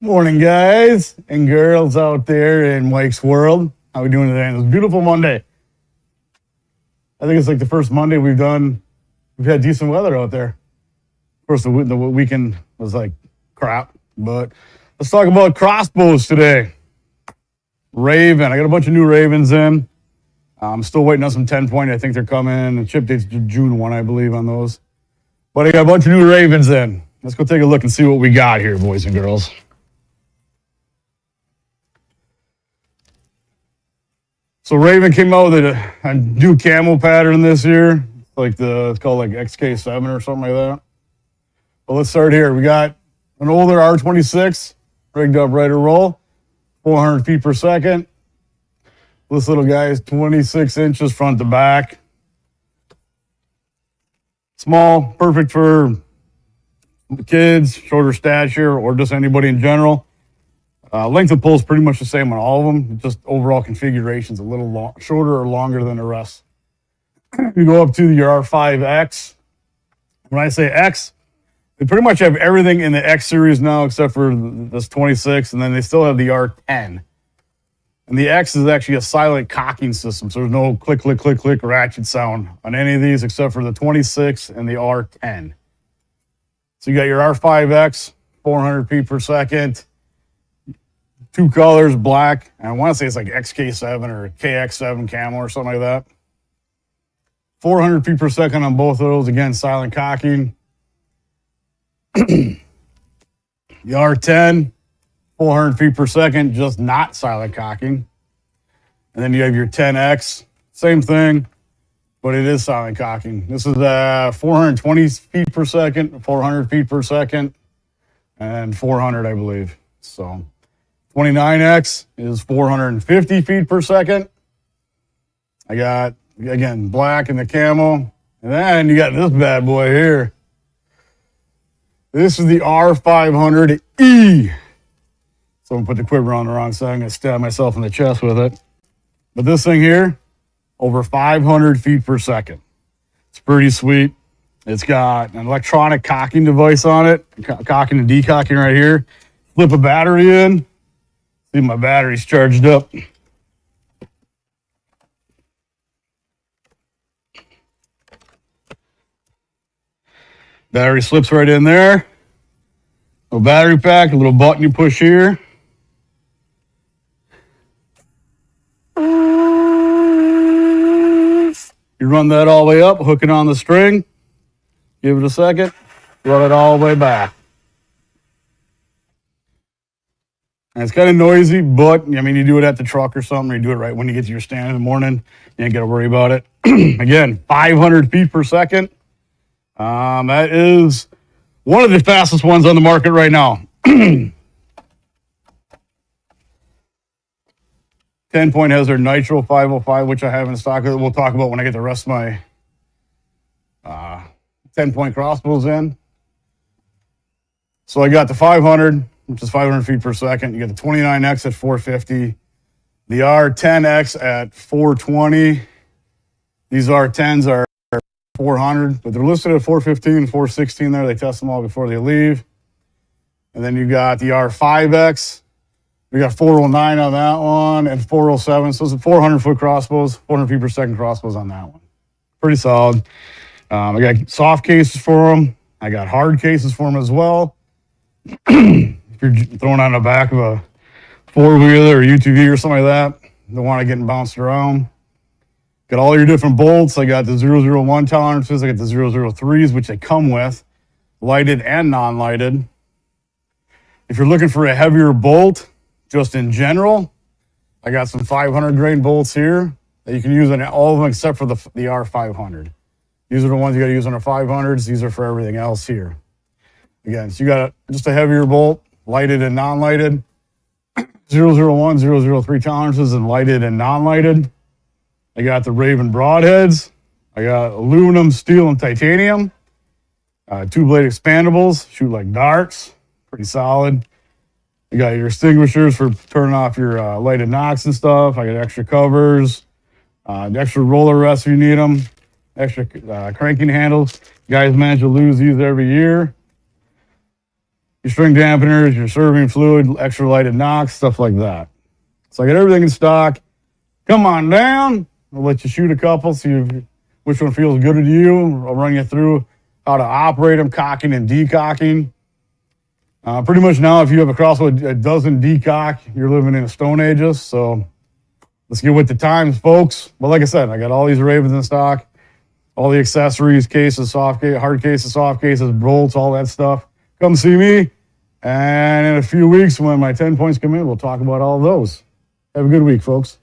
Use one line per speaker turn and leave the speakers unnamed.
Morning, guys and girls out there in Mike's world. How we doing today on this beautiful Monday? I think it's like the first Monday we've had decent weather out there. Of course, the weekend was like crap, but let's talk about crossbows today. Raven, I got a bunch of new Ravens in. I'm still waiting on some 10-point. I think they're coming. The ship date's June 1, I believe, on those. But I got a bunch of new Ravens in. Let's go take a look and see what we got here, boys and girls. So Raven came out with a new camo pattern this year. It's called like XK7 or something like that. But let's start here. We got an older R26 rigged up right to roll, 400 feet per second. This little guy is 26 inches front to back. Small, perfect for kids, shorter stature, or just anybody in general. Length of pull is pretty much the same on all of them. Just overall configuration is a little shorter or longer than the rest. You go up to your R5X. When I say X, they pretty much have everything in the X series now except for this 26, and then they still have the R10. And the X is actually a silent cocking system, so there's no click, click, click, click ratchet sound on any of these except for the 26 and the R10. So you got your R5X, 400 feet per second. Two colors, black, and I want to say it's like XK7 or KX7 camo or something like that. 400 feet per second on both of those. Again, silent cocking. The R10, 400 feet per second, just not silent cocking. And then you have your 10X, same thing, but it is silent cocking. This is 420 feet per second, 400 feet per second, and 400, I believe. So 29X is 450 feet per second. I got, again, black and the camo. And then you got this bad boy here. This is the R500E. Someone put the quiver on the wrong side. I'm going to stab myself in the chest with it. But this thing here, over 500 feet per second. It's pretty sweet. It's got an electronic cocking device on it. Cocking and decocking right here. Flip a battery in. See, my battery's charged up. Battery slips right in there. A battery pack, a little button you push here. You run that all the way up, hook it on the string. Give it a second. Run it all the way back. And it's kind of noisy, but, I mean, you do it at the truck or something, or you do it right when you get to your stand in the morning. You ain't got to worry about it. Again, 500 feet per second. That is one of the fastest ones on the market right now. 10-point has their Nitro 505, which I have in stock. We'll talk about when I get the rest of my 10-point crossbows in. So I got the 500, which is 500 feet per second. You got the 29X at 450. The R10X at 420. These R10s are 400, but they're listed at 415 and 416 there. They test them all before they leave. And then you got the R5X. We got 409 on that one and 407. So it's a 400-foot crossbows, 400 feet per second crossbows on that one. Pretty solid. I got soft cases for them. I got hard cases for them as well. If you're throwing on the back of a four-wheeler or UTV or something like that, don't want it getting bounced around. Got all your different bolts. I got the 001 tolerances. I got the 003s, which they come with, lighted and non-lighted. If you're looking for a heavier bolt, just in general, I got some 500 grain bolts here that you can use on all of them except for the R500. These are the ones you got to use on the 500s. These are for everything else here. Again, so you got just a heavier bolt, lighted and non-lighted. 001, 003 tolerances and lighted and non-lighted. I got the Raven broadheads. I got aluminum, steel, and titanium. Two-blade expandables, shoot like darts. Pretty solid. You got your extinguishers for turning off your lighted knocks and stuff. I got extra covers, extra roller rests if you need them, extra cranking handles. You guys manage to lose these every year. your string dampeners, your serving fluid, extra lighted knocks, stuff like that. So I got everything in stock. Come on down. I'll let you shoot a couple, see which one feels good to you. I'll run you through how to operate them, cocking and decocking. Pretty much now, if you have a crossbow that doesn't decock, you're living in a stone ages. So let's get with the times, folks. But like I said, I got all these Ravens in stock, all the accessories, cases, soft case, hard cases, soft cases, bolts, all that stuff. Come see me. And in a few weeks, when my 10 points come in, we'll talk about all of those. Have a good week, folks.